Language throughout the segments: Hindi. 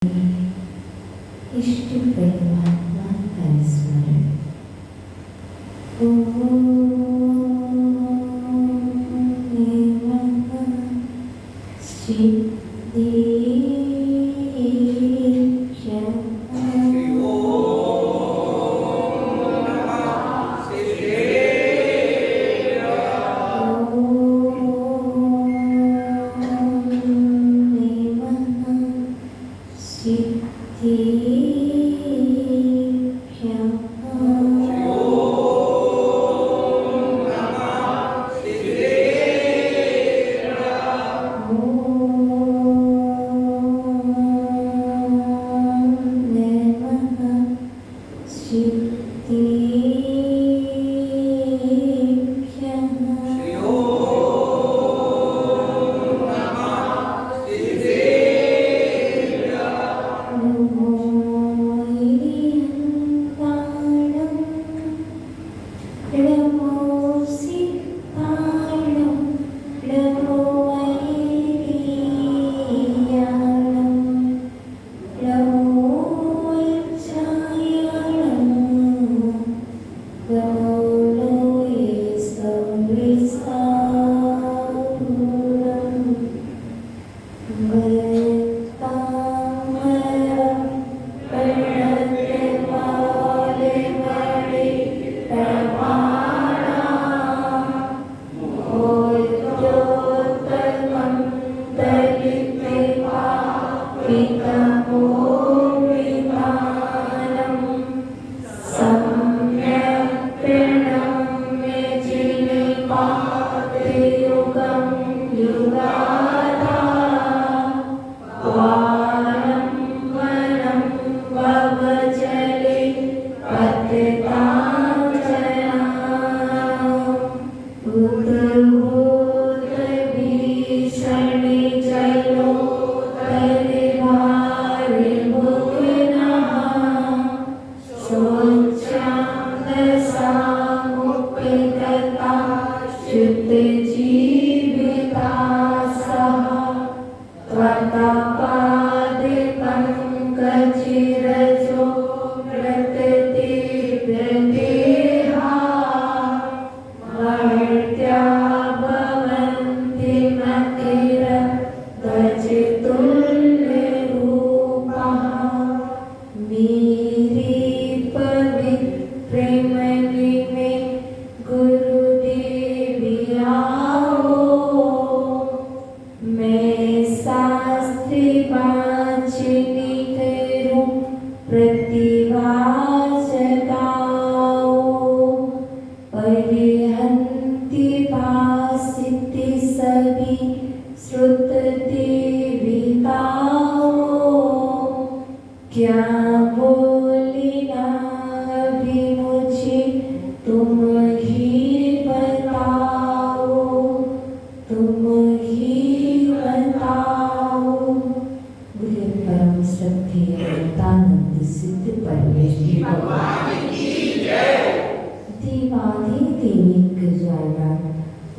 इष्ट परमात्मा का स्मरण।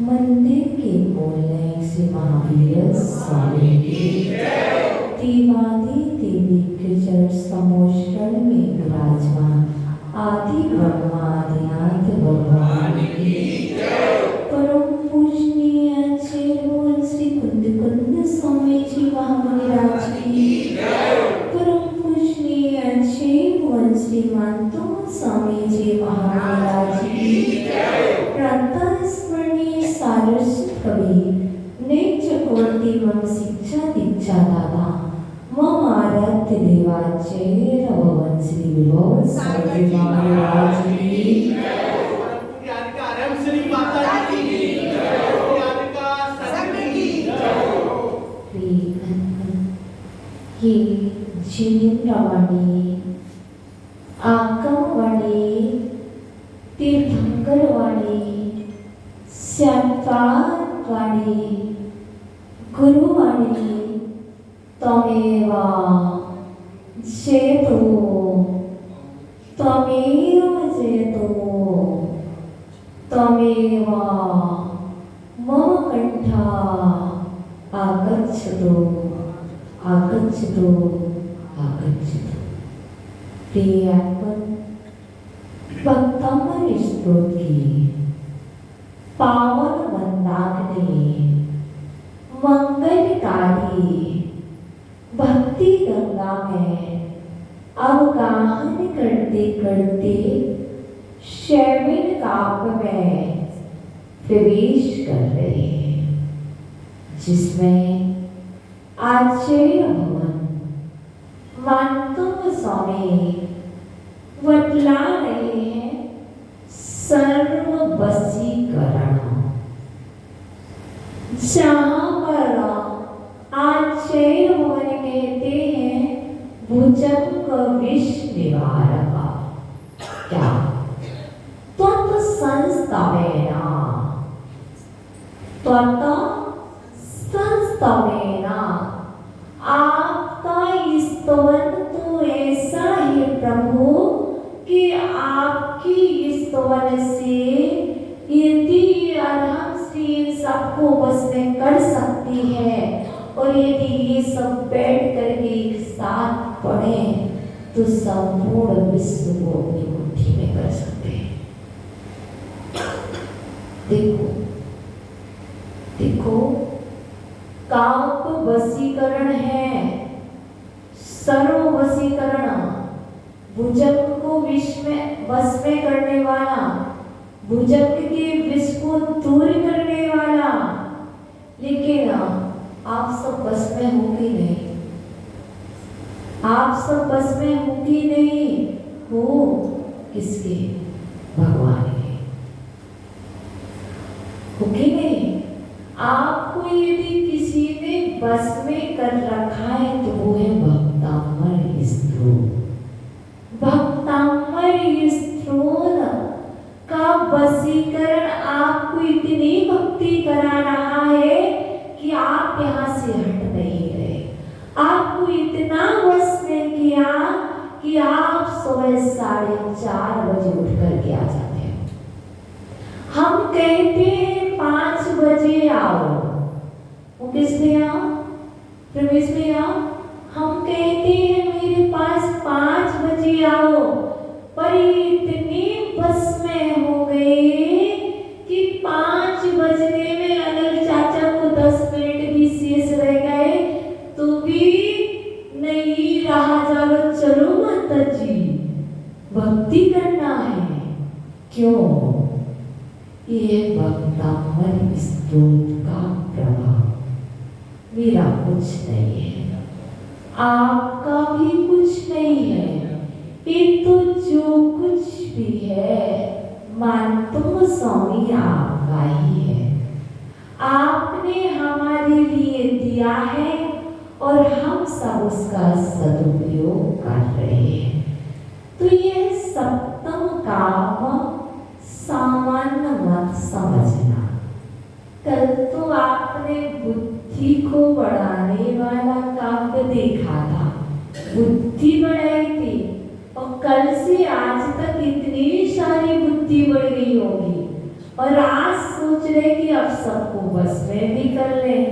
मंदिर के मूल से महावीर स्वामी देवादि देवी समोषण में विराजमान आदि ब्रह्मादि भगवान की परम पूजनीय श्री कुंद स्वामी जी महाराज की परम पूजनीय श्री मानतो स्वामी जी महाराज की प्रातः स्मरणीय सारस कवि नेच कोटि मम शिक्षा दीक्षा दादा मम आराध्य देवाचे रघुवंश श्री विभव स्वामी महाराज की श्री माता की ही जिनेंद्रवाणी आगमवाणी तीर्थंकरवाणी श्यामवाणी गुरुवाणी त्वमेव जयतु त्वमेव जयतु त्वमेव मम कंठा आगच्छतु आगच्छतु प्रियंकन भक्तमन स्तोत्र की पावन वंदाग्नि मंगलकारी भक्ति गंगा में अवगाहन करते करते शैविन काव्य में प्रवेश कर रहे हैं, जिसमें आचार्य भवन मानतुम स्वामी बतला रहे हैं सर्व वशीकरण। जहां पर आचार्य भवन कहते हैं भुजंग विष निवारक, क्या त्वत् संस्तवेन, त्वत् संस्तवेन, आपका स्तवन तो ऐसा है प्रभु कि आपकी स्तवन से यदि अरहम श्री सबको बस में कर सकती है, और यदि ये सब बैठ करके एक साथ पढ़े तो संपूर्ण विश्व को अपनी मुट्ठी में कर सकते हैं। देखो देखो, काव्य वशीकरण है, सर्व वशीकरण, भुजंग को विष में वश में करने वाला, भुजंग के विष को दूर करने वाला। लेकिन आप सब बस में हो कि नहीं? आप सब बस में हो कि नहीं? हो किसके? भगवान के। हो कि नहीं? आपको यदि किसी ने बस में कर रखा है तो वो है भक्तामर स्त्रोत। भक्तामर स्त्रोत का वशीकरण आपको इतनी भक्ति करा रहा है कि आप यहाँ से हट नहीं रहे। आपको इतना वश में किया कि आप सुबह 4:30 बजे उठ करके आ जाते हैं। हम कहते हैं 5 बजे आओ, वो किसने आओ? प्रवेश में आओ। हम कहते हैं मेरे पास 5 बजे आओ, पर इतने बस में हो गए कि 5 बजने में अगर चाचा को 10 मिनट भी शेष रह गए तो भी नहीं रहा जाओ, चलो माता जी भक्ति करना है। क्यों? ये भक्तामर स्तोत्र का प्रभाव। मेरा कुछ नहीं है, आपका भी कुछ नहीं है, ये तो जो कुछ भी है मानतुम स्वामी आपका ही है। आपने हमारे लिए दिया है और हम सब उसका सदुपयोग कर रहे हैं। तो यह सप्तम काम सामान्य मत समझना। कल तो आपने बुद्धि को बढ़ाने वाला काव्य देखा था, बुद्धि बढ़ाई थी, और कल से आज तक इतनी सारी बुद्धि बढ़ गई होगी, और आज सोच रहे कि अब सबको बस में भी कर लें।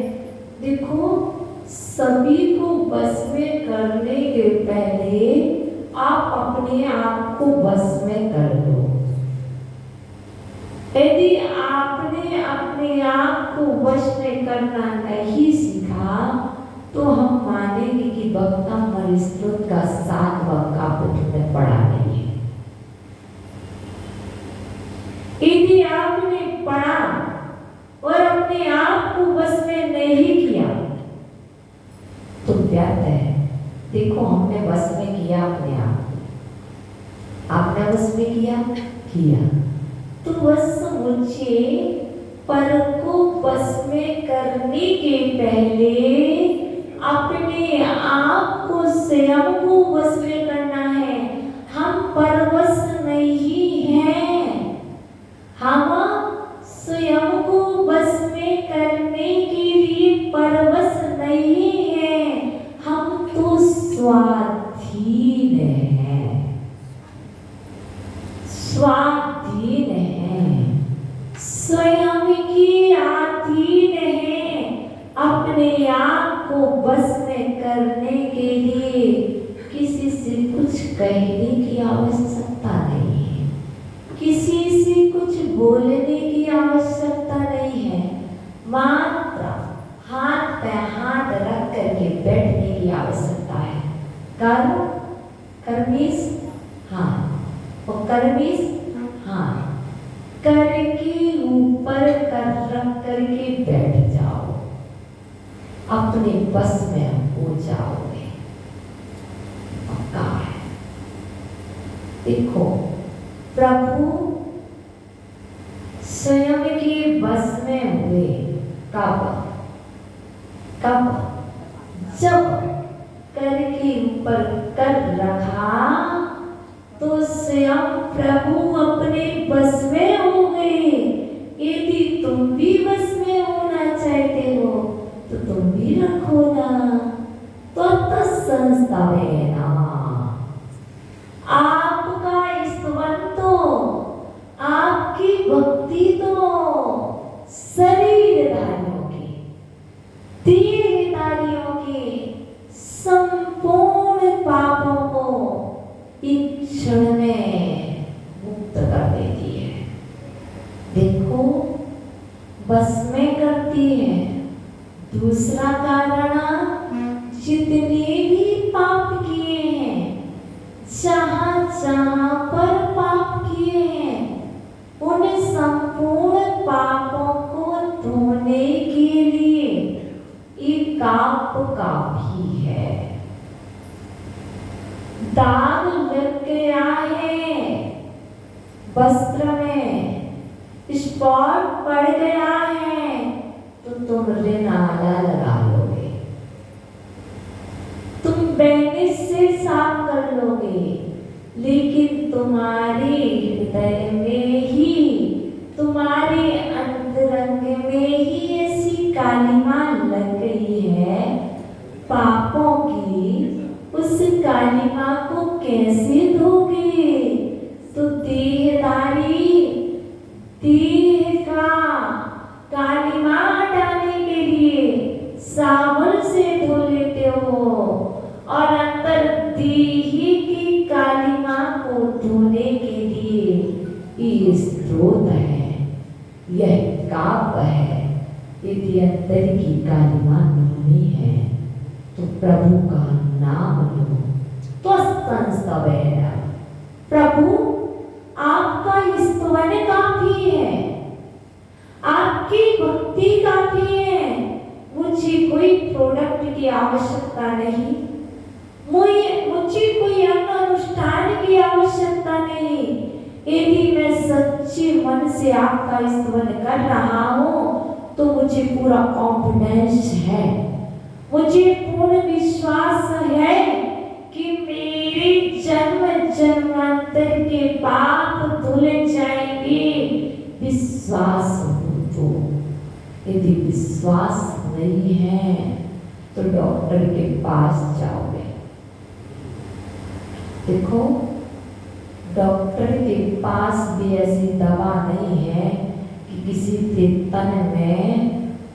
देखो, सभी को बस में करने के पहले आप अपने आप को बस में कर लो। यदि आपने अपने आप को वश में करना नहीं सीखा तो हम मानेंगे कि भक्तामर स्तोत्र का 7वां काव्य तुमने पढ़ा नहीं है। यदि आपने पढ़ा और अपने आप को वश में नहीं किया तो व्यर्थ है। देखो, हमने वश में किया अपने आप, आपने वश में किया तो बस मुझे पर को बस में करने के पहले अपने आप को स्वयं को बस में करना है। हम परवश नहीं हैं, हम स्वयं को बस में करने के लिए परवश नहीं हैं, हम तो स्वाधीन हैं, स्वाधीन हैं, स्वयं की अधीन हैं। अपने आप को बस में करने के लिए किसी से कहने की आवश्यकता नहीं है, किसी से कुछ बोलने की आवश्यकता नहीं है, मात्र हाथ पे हाथ रख करके बैठने की आवश्यकता है। कर्मीस हाँ, और कर्मीस हाँ, करके ऊपर कर रख करके बैठ जाओ, अपने बस में हो जाओगे, पक्का है। देखो प्रभु स्वयं के बस में हुए कब? जब करके ऊपर कर रखा तो स्वयं प्रभु अपने बस में हो गए। यदि तुम भी बस में होना चाहते हो तो तुम भी रखो ना, तो संस्थावेना आपका स्तवन तो, आपकी भक्ति तो शरीरधारियों की, देहधारियों के संपूर्ण पापों को एक क्षण में मुक्त कर देती है। देखो बस में करती है। दूसरा कारण, जितने भी पाप किए हैं, जहां जहां पर पाप किए हैं, उन संपूर्ण पापों को धोने के लिए एक काप काफी है। दाग लग गया है वस्त्र में, स्पॉट पड़ गया है, तो तुम रिनाला लगा लोगे, तुम बैंडेज से साफ कर लोगे, लेकिन तुम्हारे हृदय में ही, तुम्हारे अंतरंग में ही ऐसी कालिमा लग गई है पापों की, उस कालिमा को कैसे धोगे? तो देहधारी देह का कालिमा हटाने के लिए साबुन से धो लेते हो, और अंदर देह की कालिमा को धोने के लिए ये स्रोत है, यह काप है। यदि अंदर की कालिमा नहीं है तो प्रभु का नाम लो, तो संस्तवेना, प्रभु आपका स्तवन काफी है, आपकी भक्ति काफी है, मुझे कोई प्रोडक्ट की आवश्यकता नहीं, मुझे कोई अनुष्ठान की आवश्यकता नहीं। यदि मैं सच्चे मन से आपका स्तवन कर रहा हूँ तो मुझे पूरा कॉन्फिडेंस है, मुझे पूर्ण विश्वास है कि मेरे जन्म जन्मांतर के पाप धुल जाएंगे। विश्वास हो तो, यदि विश्वास नहीं है तो डॉक्टर के पास जाओगे। देखो डॉक्टर के पास भी ऐसी दवा नहीं है कि किसी के तन में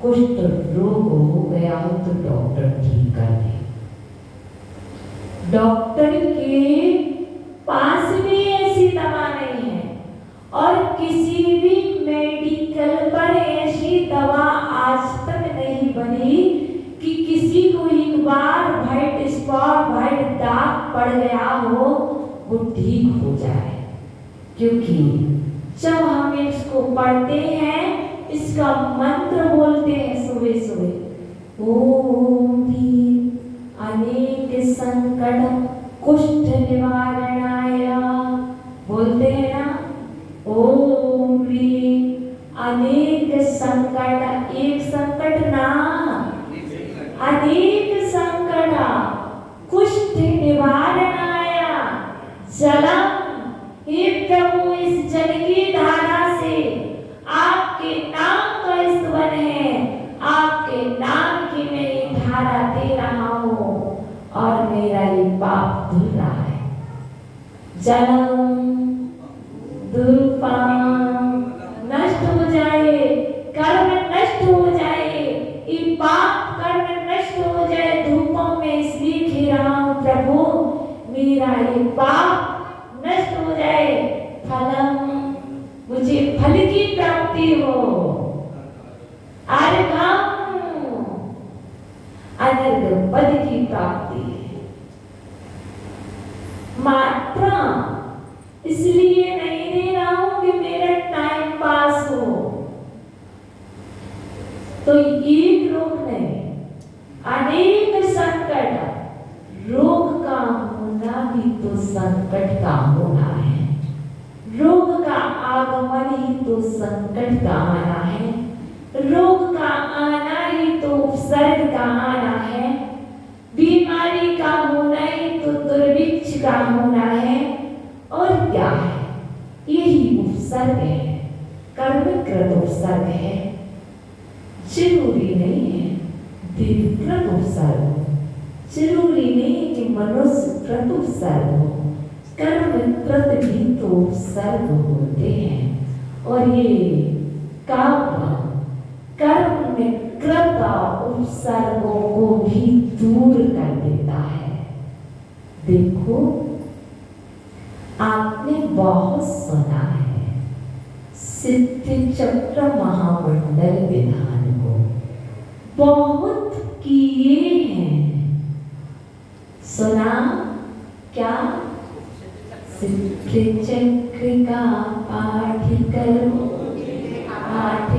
कुष्ठ रोग हो गया हो तो डॉक्टर ठीक कर दे। डॉक्टर के पास भी ऐसी दवा नहीं है, और किसी भी मेडिकल पर ऐसी दवा आज तक नहीं बनी कि किसी को एक बार व्हाइट स्पॉट, व्हाइट दाग पड़ गया हो वो ठीक हो जाए। क्योंकि जब हम इसको पढ़ते हैं, इसका मंत्र बोलते हैं सुबह सुबह, ओम भीम अनेक संकट कुष्ठ निवारणाय, बोलते हैं ना, ओम भीम अनेक संकट, एक संकट ना अनेक संकट कुष्ठ निवारणाय जलम, हे प्रभु इस जल की धारा से आपके नाम का स्तवन है, आपके नाम की मैं ये धारा दे रहा हूँ और मेरा ये पाप धुल रहा है। जलम दुर्पाम नष्ट हो जाए, कर्म नष्ट हो जाए, ये पाप कर्म नष्ट हो जाए धूपों में, इसलिए कह रहा हूँ प्रभु मेरा ये पाप नष्ट हो जाए, फलम, मुझे फल की प्राप्ति हो, अर्घम, अनर्घ पद की प्राप्ति है। मात्रा इसलिए नहीं दे रहा हूं कि मेरा टाइम पास हो, तो एक रोग नहीं, अनेक संकट, रोग का होना भी तो संकट का होना है, रोग का आगमन ही तो संकट का आना है, रोग का आना ही तो उपसर्ग का आना है, बीमारी का होना ही तो दुर्भिक्ष का होना है। और क्या है? यही उपसर्ग है, कर्मकृत उपसर्ग है, जरूरी नहीं है देवकृत उपसर्ग, जरूरी नहीं कि मनुष्यकृत उपसर्ग हो, कर्मकृत भी तो उपसर्ग होते हैं। और ये काव्य कर्म में कृत उपसर्गों को भी दूर कर देता है। देखो, आपने बहुत सुना है सिद्धि चक्र महामंडल विधान को, बहुत किए हैं, सुना क्या? सिद्धि चक्र का पाठ करो, पाठ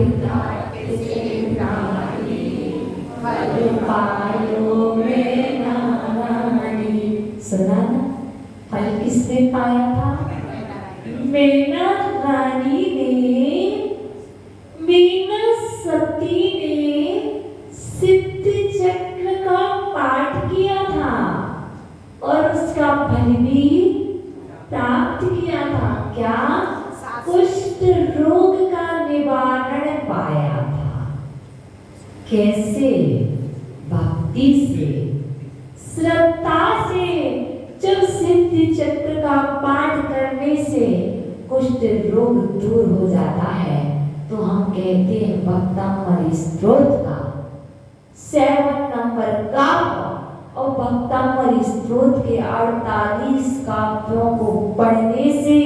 फल पायो में नारायणी। सुना ना? फल किसने पाया था? मीना रानी ने, मीना सती ने सिद्ध चक्र का पाठ किया था और उसका फल भी प्राप्त किया था। क्या? कुष्ठ रोग का निवारण पाया था। कैसे? भक्ति से, श्रद्धा से। जब सिद्धि चक्र का पाठ करने से कुष्ठ रोग दूर हो जाता है तो हम कहते हैं भक्तामणि स्तोत्र का 7 नंबर काव्य और भक्तामणि स्तोत्र के 48 काव्यों को पढ़ने से,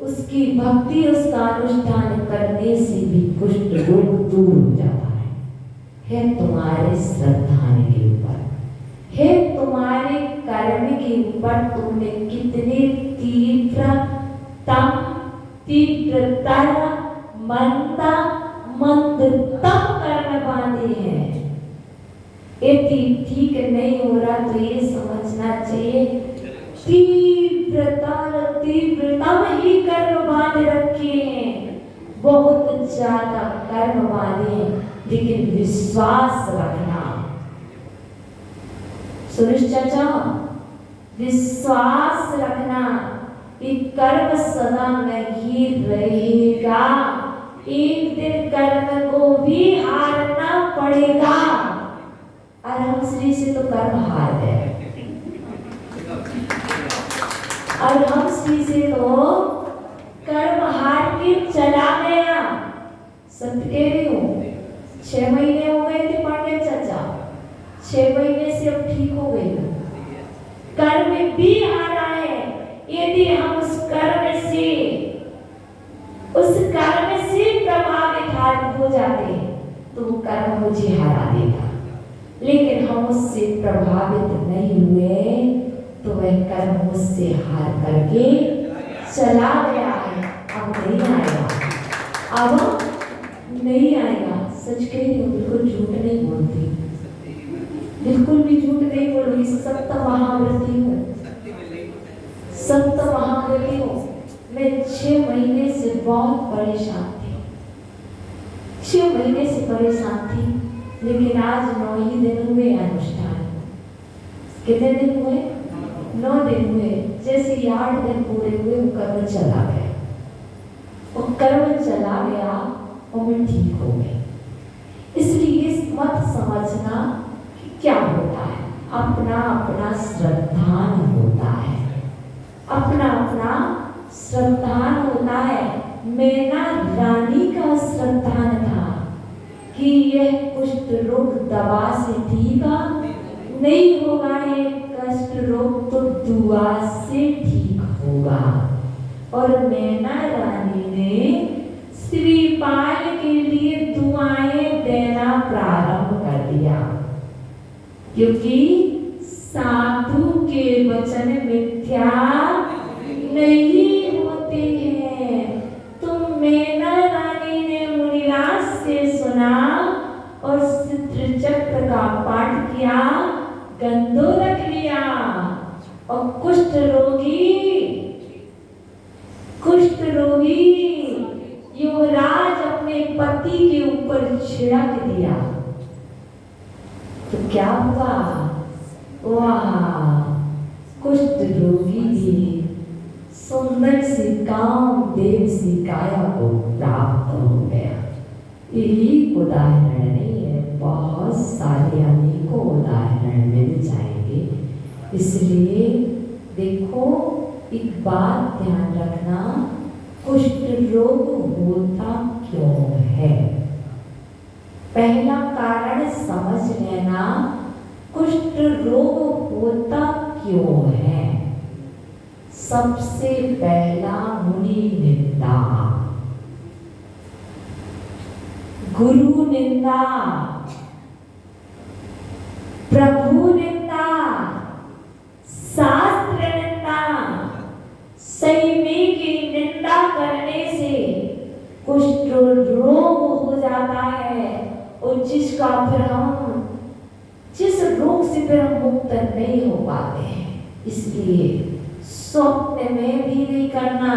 उसकी भक्ति, उसका अनुष्ठान करने से भी कुष्ठ रोग दूर हो जाता है तुम्हारे श्रद्धा के ऊपर, है तुम्हारे कर्म के ऊपर। तुमने कितने तीव्रतम, तीव्रतर, मंदा, मंदतम कर्म बांधे हैं। यदि ठीक नहीं हो रहा तो ये समझना चाहिए तीव्रतर, तीव्रतम ही कर्म बांध रखे हैं, बहुत ज्यादा कर्म बांधे हैं। लेकिन विश्वास रखना सुरेश चाचा, विश्वास रखना कि कर्म सदा नहीं रहेगा, एक दिन कर्म को भी हारना पड़ेगा। और हम श्री से तो कर्म हार गए, और हम श्री से तो कर्म हार के चला गया। सत्य कह रही हूँ, 6 महीने हो गए थे पांडे चाचा, 6 महीने से अब ठीक हो गई, कर्म भी हारा है। यदि हम उस कर्म से प्रभावित हो जाते तो वो कर्म मुझे हरा देगा, लेकिन हम उससे प्रभावित नहीं हुए तो वह कर्म मुझसे हार करके चला गया है, अब नहीं आएगा, अब नहीं आएगा। सच कह रही हूँ, बिल्कुल झूठ नहीं बोलती, बिल्कुल भी झूठ नहीं बोल रही। सप्त महाव्रती हूँ, सप्त महाव्रती हूँ। मैं 6 महीने से बहुत परेशान थी, 6 महीने से परेशान थी, लेकिन आज 9 ही दिन हुए अनुष्ठान। कितने दिन हुए? 9 दिन हुए। जैसे 8 दिन पूरे हुए वो कर्म चला गया, वो कर्म चला गया और मैं ठीक हो गई। इसलिए मत समझना क्या होता है, अपना अपना श्रद्धान होता है, अपना अपना श्रद्धान होता है। मैना रानी का श्रद्धान था कि यह कुष्ठ रोग दवा से ठीक नहीं होगा, ये कष्ट रोग तो दूर दुआ से ठीक होगा। और मैना रानी ने श्रीपाल के लिए दुआएं देना प्रारंभ कर दिया, क्योंकि साधु के वचन मिथ्या नहीं होते हैं। तो मैना रानी ने मुनिराज से सुना और सिद्ध चक्र का पाठ किया, गंधो रख लिया और कुष्ठ रोगी युवराज अपने पति के ऊपर छिड़क दिया। तो क्या हुआ? वाह, कुष्ठ रोगी भी सुंदर सी कामदेव सी काया को प्राप्त हो गया। यही उदाहरण नहीं है, बहुत सारे अनेकों उदाहरण मिल जाएंगे। इसलिए देखो, एक बात ध्यान रखना, कुष्ठ रोग होता क्यों है? पहला कारण समझ लेना, कुष्ठ रोग होता क्यों है। सबसे पहला, मुनि निंदा, गुरु निंदा, प्रभु निंदा, शास्त्र निंदा, संयमी की निंदा करने से कुष्ठ रोग हो जाता है। और जिसका फिर हम जिस रोग से फिर हम मुक्त नहीं हो पाते हैं। इसलिए स्वप्न में भी नहीं करना,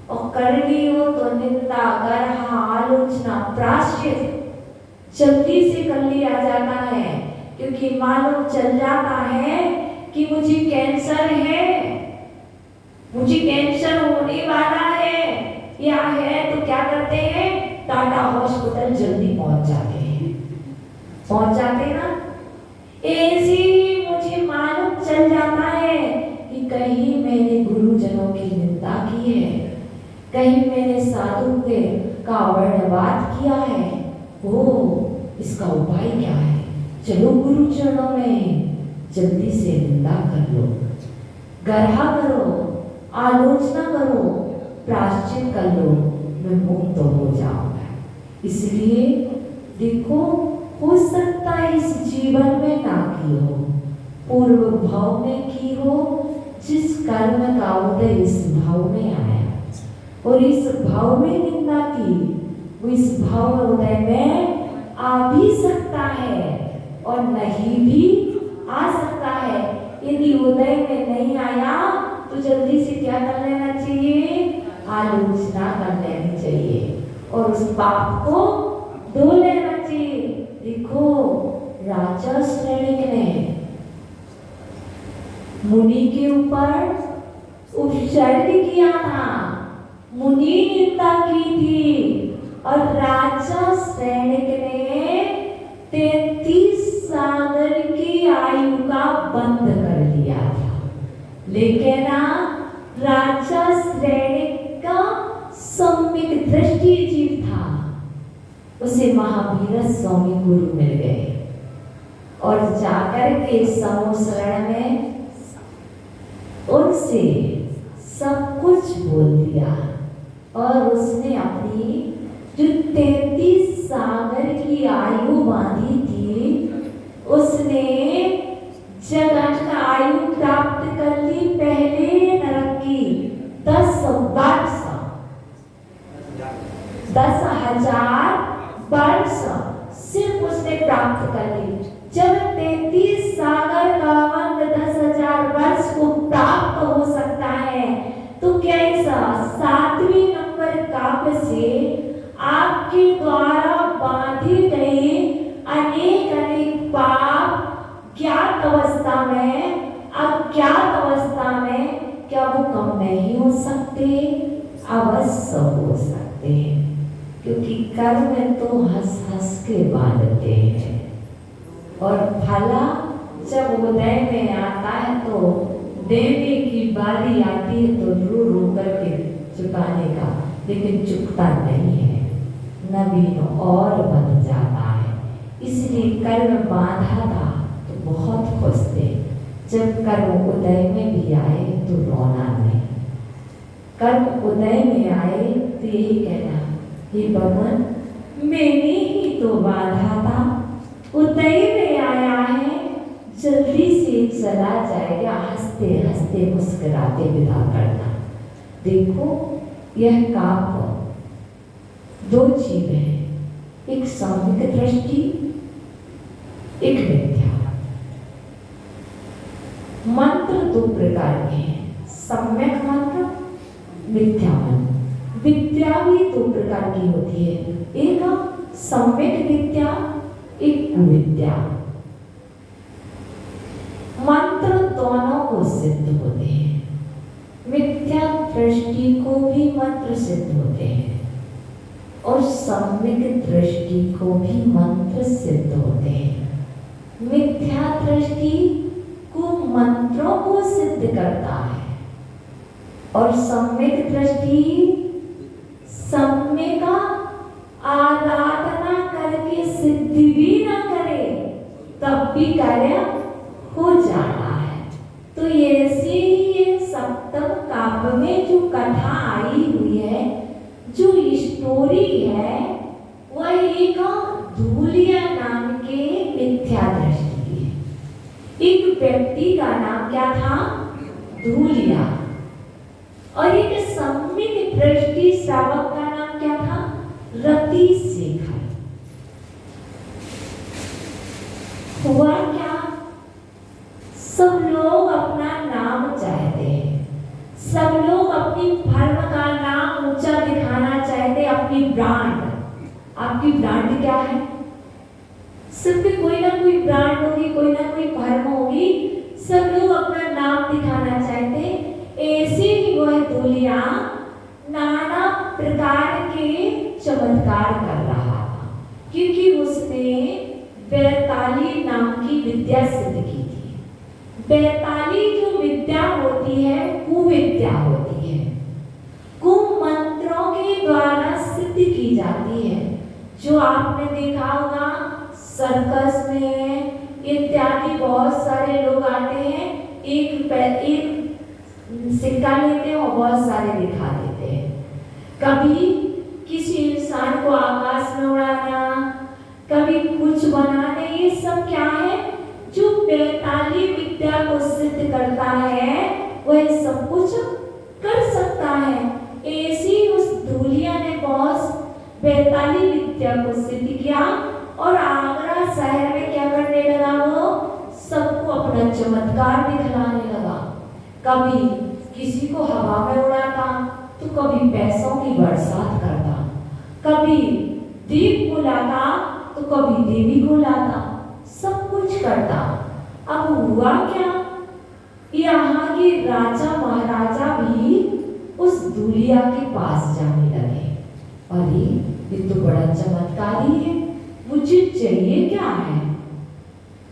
और कर ली हो तो निंदा, गर्हा, आलोचना, प्रायश्चित जल्दी से कर लिया जाता है, क्योंकि मालूम चल जाता है कि मुझे कैंसर है, मुझे कैंसर होने वाला है या है, तो क्या करते हैं, टाटा हॉस्पिटल जल्दी पहुंच जाते ना। ऐसे ही मुझे मालूम चल जाता है कि कहीं मैंने गुरुजनों की निंदा की है, कहीं मैंने साधु के का वर्णवाद किया है, वो इसका उपाय क्या है? चलो गुरु चरणों में जल्दी से निंदा कर लो, गर्हा करो, आलोचना करो, प्रायश्चित कर लो, मैं मुक्त हो जाऊंगा। इसलिए देखो, हो सकता है इस जीवन में ना की हो, पूर्व भाव में की हो, जिस कर्म का उदय इस भाव में आया और इस भाव में निंदा की, वो इस भाव में उदय में आ भी सकता है और नहीं भी आ सकता है। यदि उदय में नहीं आया तो जल्दी से क्या कर लेना चाहिए? आलोचना कर लेनी चाहिए और उस पाप को धो लेना चाहिए। देखो, राजा श्रेणिक ने मुनि के ऊपर उपसर्ग किया था, मुनि निंदा की थी और राजा श्रेणिक ने 33 सागर की आयु का बंद कर दिया था। लेकिन राजा श्रेणिक का सम्यक दृष्टि जीव था, उसे महावीर स्वामी गुरु मिल गए और जाकर के समूसरण में उनसे सब कुछ बोल दिया और उसने अपनी जो 33 सागर की आयु बांधी थी, उसने जगत का आयु प्राप्त कर ली। पहले नरक की 10 वर्ष, 10,000 वर्ष सिर्फ उसने प्राप्त कर ली। जब 33 सागर का बंद 10,000 वर्ष को प्राप्त हो सकता है, तो कैसा 7वें नंबर काव्य से आपके द्वारा बांधी गई अनेक अनेक पाप ज्ञात अवस्था में, अज्ञात अवस्था में, क्या वो कम नहीं हो सकते? अवश्य हो सकते, क्योंकि कर्म तो हंस हंस के बांधते हैं और भला जब उदय में आता है तो देने की बारी आती है तो रो रो करके चुकाने का, लेकिन चुकता नहीं है, नवीन और बन जाता है। इसलिए कर्म बांधा था तो बहुत खुश थे, जब कर्म उदय में भी आए तो रोना नहीं, कर्म उदय में आए तो यही कहना, हे भगवान मैंने ही तो बाधा था, उदय में आया है, जल्दी से चला जाएगा, हंसते हंसते मुस्कुराते विदा करना। देखो यह काव्य दो चीज है, एक सामूहिक दृष्टि, एक मिथ्या। मंत्र दो प्रकार के हैं, सम्यक मंत्र, मिथ्या मंत्र। विद्या भी दो प्रकार की होती है, एक सम्यक विद्या, एक कुविद्या। मंत्र दोनों को सिद्ध होते हैं, मिथ्या दृष्टि को भी मंत्र सिद्ध होते हैं और सम्यक दृष्टि को भी मंत्र सिद्ध होते हैं। मिथ्या दृष्टि को मंत्रों को सिद्ध करता है और सम्यक दृष्टि सम्य का आराधना करके सिद्धि भी ना करे तब भी कार्य हो जाना है। तो ऐसे ही ये सप्तम काव्य में जो कथा आई हुई है, जो स्टोरी है, वह एक धूलिया नाम के मिथ्या दृष्टि की है। एक व्यक्ति का नाम क्या था? धूलिया। और एक सम्यक दृष्टि श्रावक का नाम क्या था? रति शेखर। हुआ क्या? सब लोग अपना नाम चाहते हैं, सब लोग अपनी फर्म का नाम ऊंचा दिखाना चाहते हैं, अपनी ब्रांड। आपकी ब्रांड क्या है? सबकी कोई ना कोई ब्रांड होगी, कोई ना कोई फर्म होगी, सब लोग अपना नाम दिखाना चाहते हैं। ऐसे ही वह धूलिया नाना प्रकार के चमत्कार कर रहा था, क्योंकि उसने बैताली नाम की विद्या सिद्ध की थी। बैताली जो विद्या होती है कुविद्या होती है, कुमंत्रों के द्वारा सिद्ध की जाती है। जो आपने देखा होगा सर्कस में इत्यादि बहुत सारे लोग आते हैं, एक सिक्का लेते हैं और बहुत सारे दिखा देते हैं। कभी किसी इंसान को आकाश में उड़ाना, कभी कुछ बनाना, ये सब क्या है? जो बैताली विद्या को सिद्ध करता है वह सब कुछ कर सकता है। ऐसी उस धूलिया ने बहुत बैताली विद्या को सिद्ध किया और आगरा शहर में क्या करने लगा? वो सबको अपना चमत्कार दिखलाने लगा। कभी किसी को हवा में उड़ाता, तो कभी पैसों की बरसात करता, कभी दीप को लाता, तो कभी देवी को लाता, सब कुछ करता। अब हुआ क्या? यहाँ के राजा महाराजा भी उस धूलिया के पास जाने लगे। अरे ये तो बड़ा चमत्कारी है, मुझे चाहिए क्या है?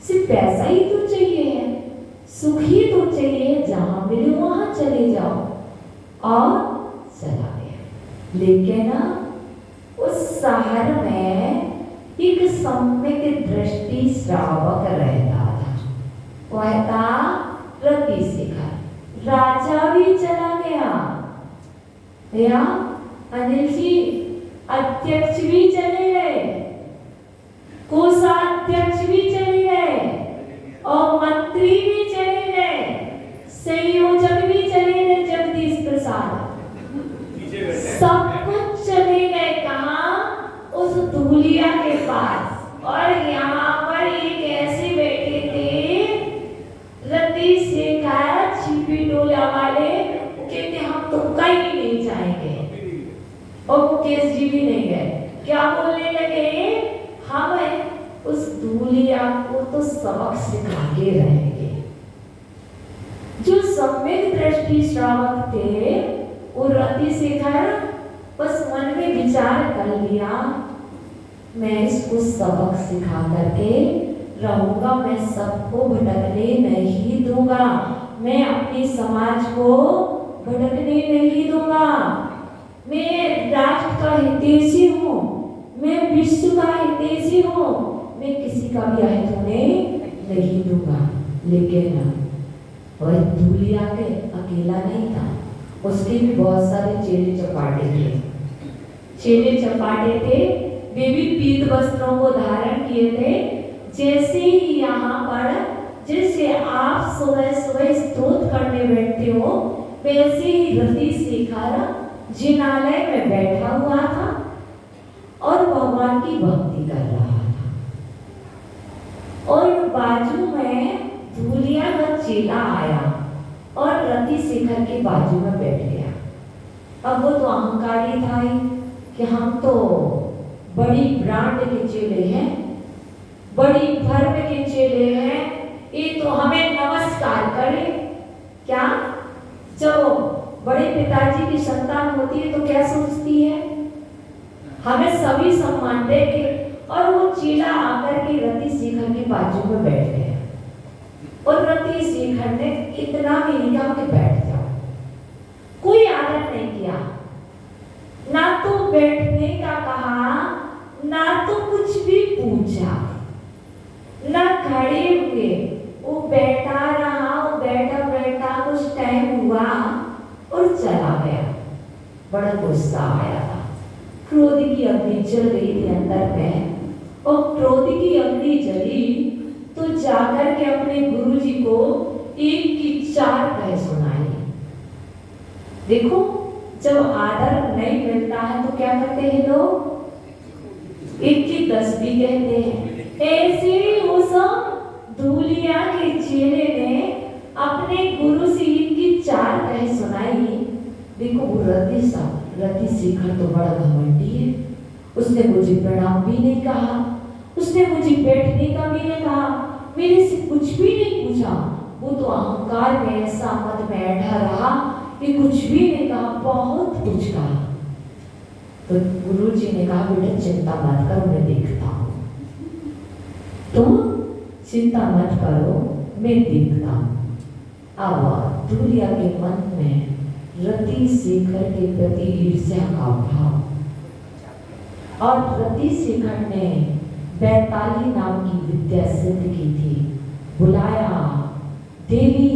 सिर्फ पैसा ही तो चाहिए है, सुख ही तो चाहिए, जहां मिले वहां चले जाओ। और चला गया। लेकिन उस शहर में एक सम्यक दृष्टि श्रावक रहता था, वह था रति शेखर। राजा भी चला गया, या अनिल जी अध्यक्ष भी चले गए, कोषाध्यक्ष भी चले गए और मंत्री भी चले गए, संयोजक भी चले गए, जगदीश प्रसाद सब कुछ चले गए। कहाँ? उस धूलिया के पास। और यहाँ पर एक ऐसे बैठे थे रति शेखर, छिपी डोला वाले, कहते हम तो कहीं नहीं जाएंगे। और मुकेश जी भी नहीं गए। क्या बोलने लगे? हम उस धूलिया को तो सबक सिखा के रहेंगे। जो सम्यक दृष्टि श्रावक थे वो रति शेखर बस मन में विचार कर लिया, मैं इसको सबक सिखा करके रहूंगा, मैं सबको भटकने नहीं दूंगा, मैं अपने समाज को भटकने नहीं दूंगा, मैं राष्ट्र का हितैषी हूँ, मैं विश्व का हितैषी हूँ, मैं किसी का भी अहित होने नहीं दूंगा। लेकिन वह धूलिया के अकेला नहीं था, उसके भी बहुत सारे चेले चपाटे थे। चेले चपाटे थे, वे भी पीत वस्त्रों को धारण किए थे। जैसे ही यहाँ पर जैसे आप सुबह सुबह स्तोत्र करने बैठते हो, वैसे ही रति शेखर जिनालय में बैठा हुआ था और भगवान की भक्ति कर रहा था। और बाजू में धूलिया का चेला आया और रति शेखर के बाजू में बैठ गया। अब वो तो अहंकारी था ही कि हम तो बड़ी ब्रांड के चेले हैं, बड़ी धर्म के चेले हैं, ये तो हमें नमस्कार करे। क्या जब बड़े पिताजी की संतान होती है तो क्या सोचती है, हमें सभी सम्मान देंगे। और वो चेला आकर के रति शेखर के बाजू में बैठ गया और रति शेखर ने इतना भी नहीं कहा कि बैठ जाओ, कोई आदर नहीं किया, ना तो बैठने का कहा, ना तो कुछ भी पूछा, ना खड़े हुए, वो बैठा रहा। वो बैठा बैठा कुछ टाइम हुआ और चला गया। बड़ा गुस्सा आया था, क्रोध की अग्नि जल गई थी अंदर में, और क्रोध की अग्नि जली तो जाकर के अपने गुरुजी को एक की चार कह सुनाई। देखो, जब आदर नहीं मिलता है तो क्या करते हैं लोग, एक की 10 भी कहते हैं। ऐसे उस धूलिया के चेले ने अपने गुरु से इनकी 4 कह सुनाई। देखो, वो रति शेखर तो बड़ा घमंडी है, उसने मुझे प्रणाम भी नहीं कहा, उसने मुझे बैठने का भी नहीं कहा, मेरे से कुछ भी नहीं पूछा। वो तो अहंकार में ऐसा मत में बैठा रहा कि कुछ भी नहीं कहा, बहुत कुछ कहा। तो गुरुजी ने कहा, बेटा चिंता मत करो, मैं देखता हूँ। तुम चिंता मत करो, मैं देखता हूँ। अब धूलिया के मन में रति शेखर के प्रति ईर्ष्या का भाव, और रति शेखर ने बैताली नाम की विद्या सिद्ध की थी। बुलाया, देवी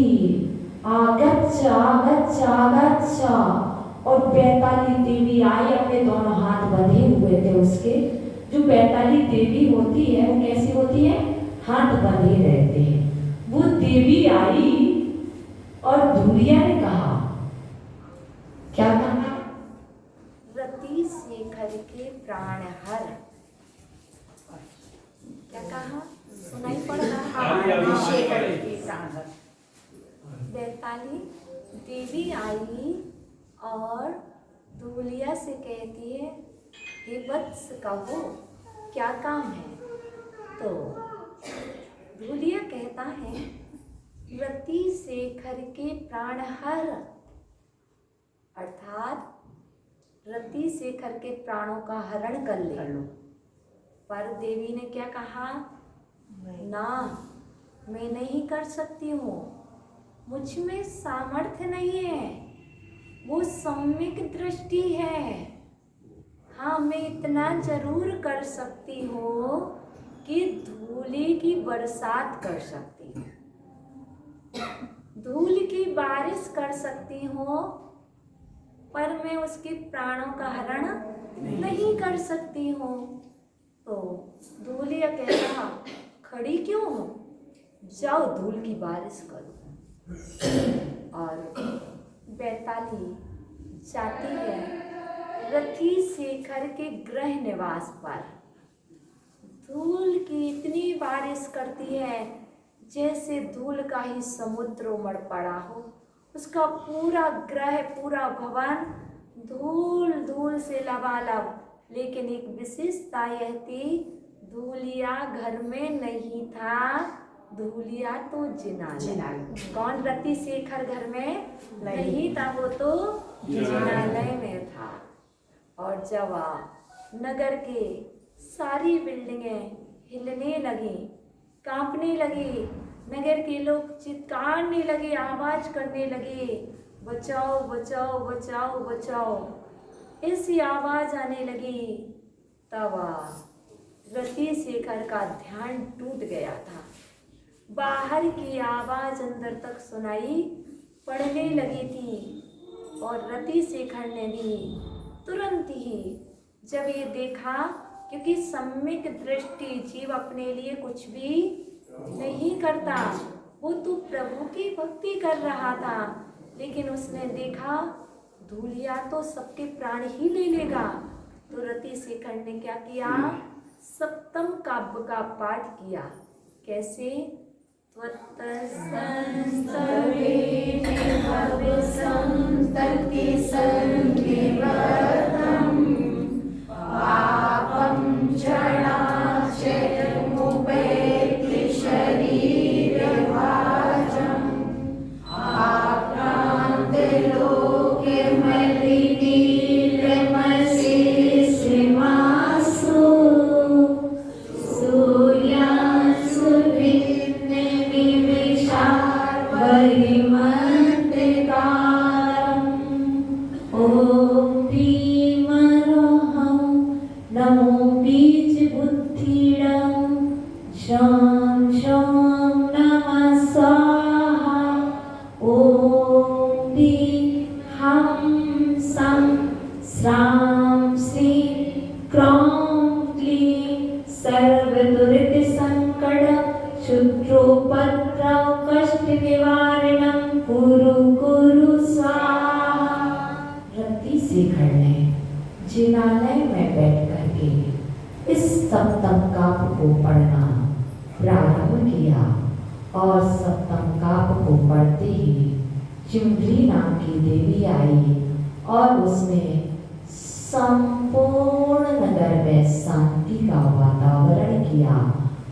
आगच्छ आगच्छ आगच्छ, और बैताली देवी आई। अपने दोनों हाथ बंधे हुए थे उसके। जो बैताली देवी होती है वो कैसी होती है, हाथ बंधे रहते हैं। वो देवी आई और धूलिया ने कहा, क्या कहा, रति शेखर के प्राण हर। क्या कहा, सुनाई पड़ रहा है, शेखर के प्राण हर। बैताली देवी आई और धूलिया से कहती है, हे वत्स कहो क्या काम है। तो धूलिया कहता है, रति शेखर के प्राण हर, अर्थात रति शेखर के प्राणों का हरण कर ले। पर देवी ने क्या कहा, ना, मैं नहीं कर सकती हूँ, मुझ में सामर्थ्य नहीं है, वो सम्यक दृष्टि है। हाँ, मैं इतना जरूर कर सकती हूँ कि धूली की बरसात कर सकती हूँ, धूल की बारिश कर सकती हूँ, पर मैं उसके प्राणों का हरण नहीं कर सकती हूँ। तो धूलिया कहता, खड़ी क्यों हो, जाओ धूल की बारिश करो। और बैताली जाती है रति शेखर के गृह निवास पर। धूल की इतनी बारिश करती है जैसे धूल का ही समुद्र उमड़ पड़ा हो। उसका पूरा ग्रह, पूरा भवन धूल धूल से लबालब। लेकिन एक विशेषता यह थी, धूलिया घर में नहीं था, धूलिया तो जिनालय। कौन, रति शेखर घर में नहीं था, वो तो जिनालय में था। और जब नगर के सारी बिल्डिंगें हिलने लगी, कांपने लगी, नगर के लोग चित्कारने लगे, आवाज करने लगे, बचाओ बचाओ बचाओ बचाओ, ऐसी आवाज आने लगी। तब रति शेखर का ध्यान टूट गया था। बाहर की आवाज अंदर तक सुनाई पड़ने लगी थी और रति शेखर ने भी तुरंत ही जब ये देखा, क्योंकि सम्यक दृष्टि जीव अपने लिए कुछ भी नहीं करता, वो तो प्रभु की भक्ति कर रहा था, लेकिन उसने देखा धूलिया तो सबके प्राण ही ले लेगा। तो रति शेखर ने क्या किया, सप्तम काव्य का पाठ किया। कैसे? जिनालय में बैठ करके इस सप्तम काव्य को पढ़ना प्रारंभ किया और सप्तम काव्य को पढ़ते ही चिम्बरी नाम की देवी आई और उसने संपूर्ण नगर में शांति का वातावरण किया।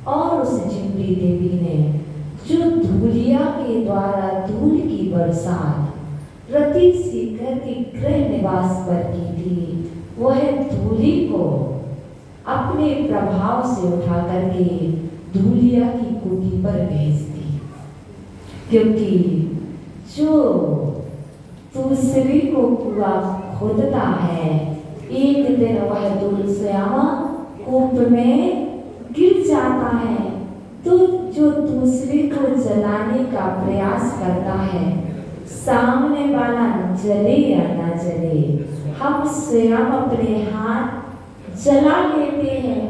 और उस चिम्बरी देवी ने जो धूलिया के द्वारा धूल की बरसात रति शेखर के गृह निवास पर की थी, वह धूली को अपने प्रभाव से उठा करके धूलिया की कुटी पर भेज दी। क्योंकि जो दूसरे को कुआं खोदता है, एक दिन वह दूलश्यामा कूप में गिर जाता है, तो जो दूसरे को जलाने का प्रयास करता है, सामने वाला जले या ना जले, हम स्वयं अपने हाथ जला लेते हैं।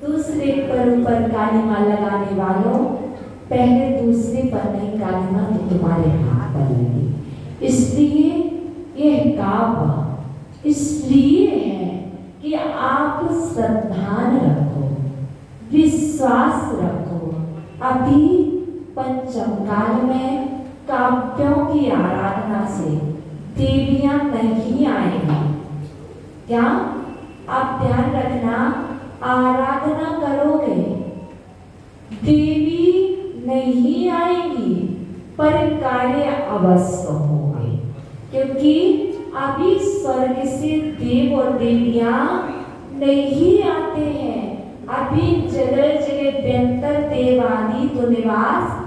दूसरे पर ऊपर कालीमा लगाने वालों, पहले दूसरे पर नहीं कालीमा तो तुम्हारे हाथ पर लगी। इसलिए यह काव्य इसलिए है कि आप श्रद्धान रखो, विश्वास रखो। अभी पंचम काल में काव्यों की आराधना से देवियां नहीं आएंगी। क्या आप ध्यान रखना, आराधना करोगे देवी नहीं आएगी पर कार्य अवश्य होंगे, क्योंकि अभी स्वर्ग से देव और देवियां नहीं आते हैं। अभी जगह जगह व्यंतर देव आदि तो निवास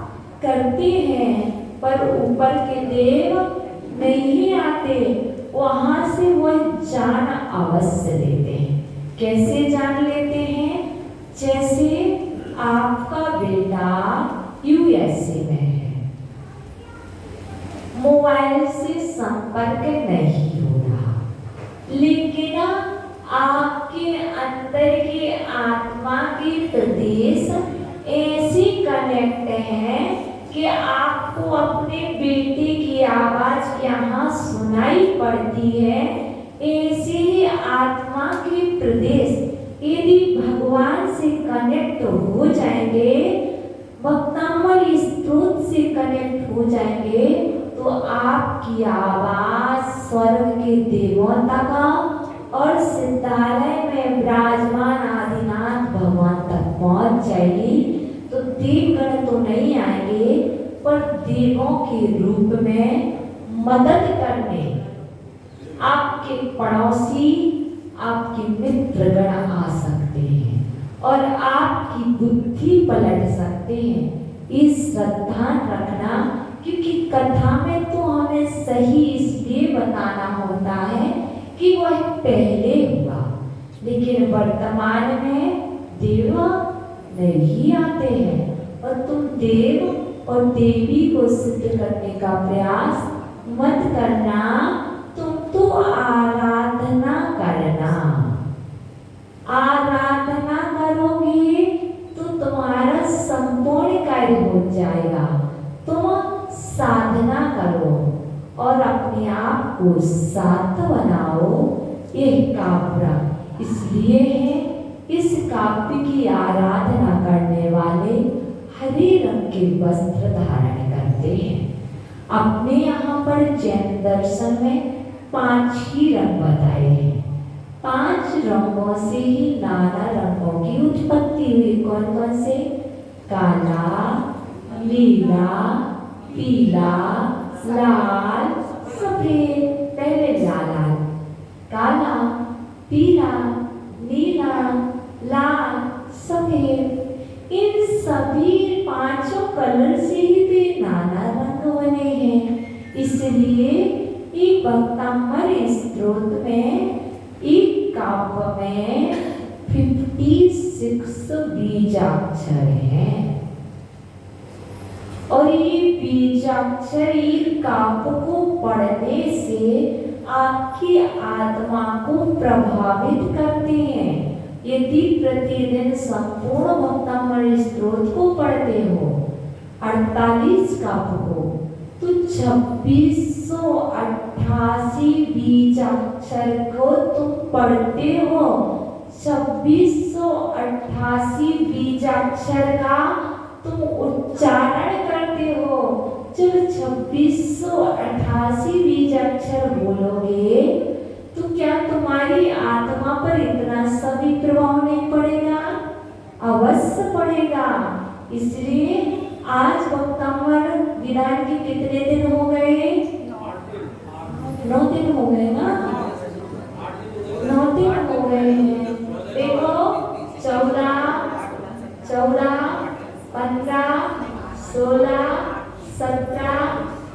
करते हैं, पर ऊपर के देव नहीं आते। वहां से वह जान अवश्य लेते हैं। कैसे जान लेते हैं? जैसे आपका बेटा यूएसए में है, मोबाइल से संपर्क नहीं हो रहा, लेकिन आपके अंदर के आत्मा के प्रदेश ऐसे कनेक्ट है कि आपको अपने बेटे की आवाज यहाँ सुनाई पड़ती है। ऐसे ही आत्मा के प्रदेश यदि भगवान से कनेक्ट हो जाएंगे, भक्तामृत स्रोत से कनेक्ट हो जाएंगे, तो आपकी आवाज स्वर्ग के देवों तक और सिद्धालय में विराजमान आदिनाथ भगवान तक पहुंच जाएगी। तो देवगण तो नहीं आएंगे, पर देवों के रूप में मदद करने आपके पड़ोसी, आपके मित्रगण आ सकते हैं और आपकी बुद्धि पलट सकते हैं। इस श्रद्धा रखना, क्योंकि कथा में तो हमें सही इसलिए बताना होता है कि वह पहले हुआ, लेकिन वर्तमान में देव नहीं आते हैं और तुम देव और देवी को सिद्ध करने का प्रयास मत करना, तुम तो आराधना करना। आराधना करोगे तो तुम्हारा संपूर्ण कार्य हो जाएगा। तुम साधना करो और अपने आप को सात बनाओ। यह काव्य इसलिए है, इस काव्य की आराधना करने वाले हरे रंग के वस्त्र धारण करते हैं। अपने यहाँ पर जैन दर्शन में 5 ही रंग बताए हैं। 5 रंगों से ही नाना रंगों की उत्पत्ति हुई। कौन कौन से? काला, नीला, पीला, लाल, सफेद। पहले लाल, काला, पीला, नीला, लाल, सफेद। इन सभी 5 कलर से ही वे नाना रंग बने हैं। इसलिए एक भक्तामर स्त्रोत में, एक काव्य में 56 बीजाक्षर हैं और ये बीजाक्षर एक काव्य को पढ़ने से आपकी आत्मा को प्रभावित करते हैं। यदि प्रतिदिन संपूर्ण भक्तामर स्त्रोत को पढ़ते हो, 48 काव्य को, तो 2688 बीजाक्षर को तुम पढ़ते हो। 2688 बीजाक्षर का तुम उच्चारण करते हो। जब 2688 बीजाक्षर बोलोगे तो क्या तुम्हारी आत्मा पर इतना सभी प्रभाव नहीं पड़ेगा? अवश्य पड़ेगा। इसलिए आज भक्तामर विधान के कितने दिन हो गए? 9 दिन हो गए ना? 9 दिन हो गए हैं। देखो 14, 15, 16, 17,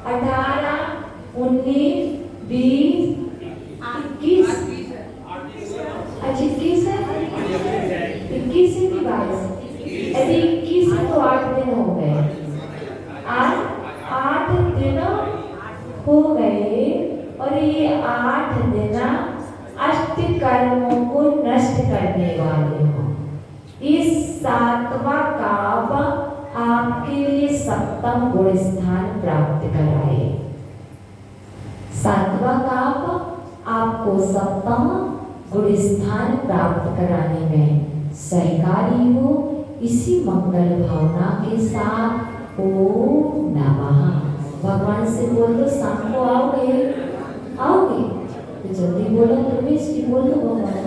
18, 19, 20, 21। अच्छा 21 है, 21 की 22। यदि 21 तो 8 दिन हो गए। आज 8 दिन हो गए और ये 8 दिन अष्ट कर्मों को नष्ट करने वाले हो। इस 7वां काव्य आपके लिए 7म गुण स्थान प्राप्त कराए। 7वां काव्य आपको 7म गुण स्थान प्राप्त कराने में सहकारी हो। इसी मंगल भावना के साथ ओम नमः। भगवान से बोल दो, शाम को आओगे? आओगे तो जल्दी बोलो, प्रवेश की बोल दो भगवान को।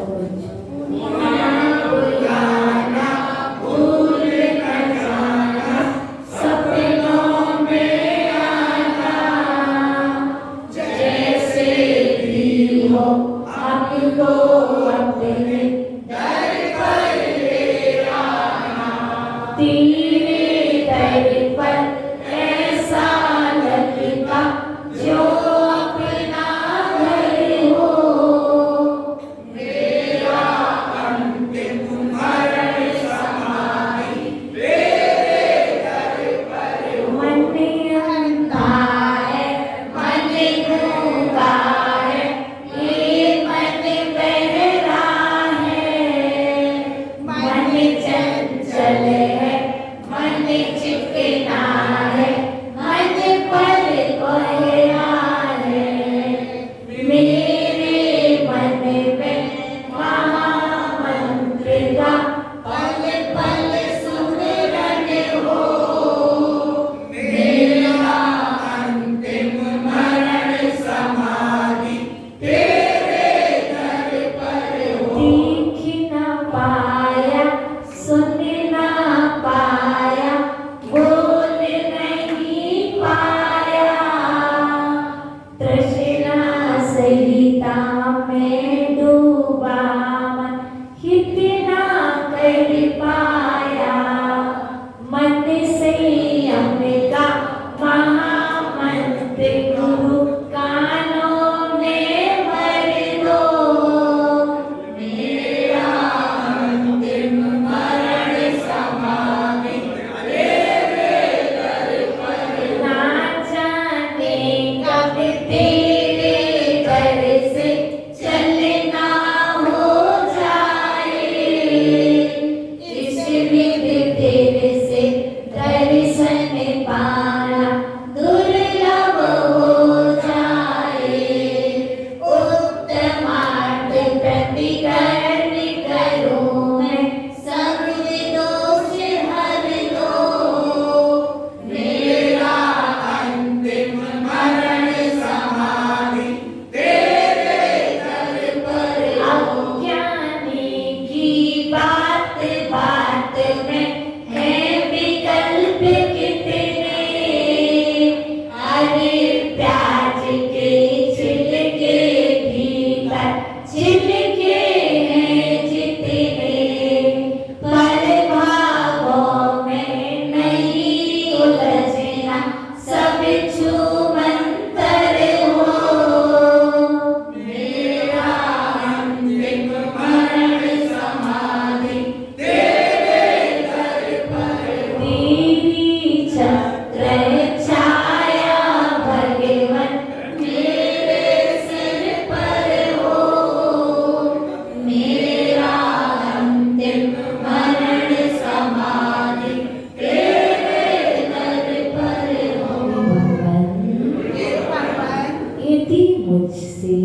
यदि मुझसे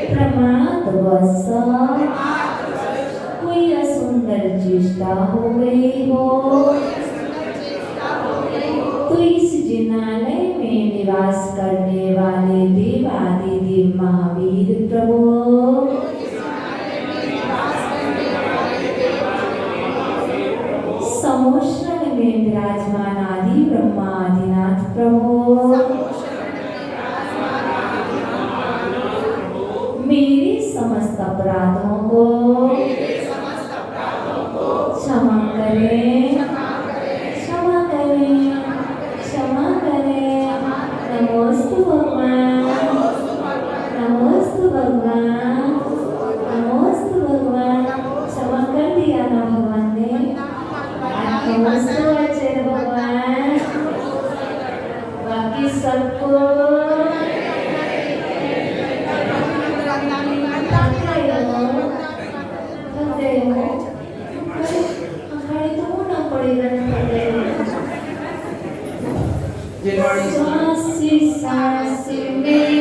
प्रमादवश कोई असुंदर चेष्टा हो गई हो तो इस जिनालय में निवास करने वाले देवादिदेव महावीर प्रभु समोषण में विराजमान आदि ब्रह्मा आदिनाथ प्रभु मेरे समस्त अपराधों को क्षमा करें, क्षमा करें, क्षमा करें। नमोस्तु भगवान, नमोस्तु भगवान, नमोस्तु भगवान। क्षमा कर दिया ना भगवान ने? नमोस्तु आचार्य भगवान। बाकी सबको सांस सांस में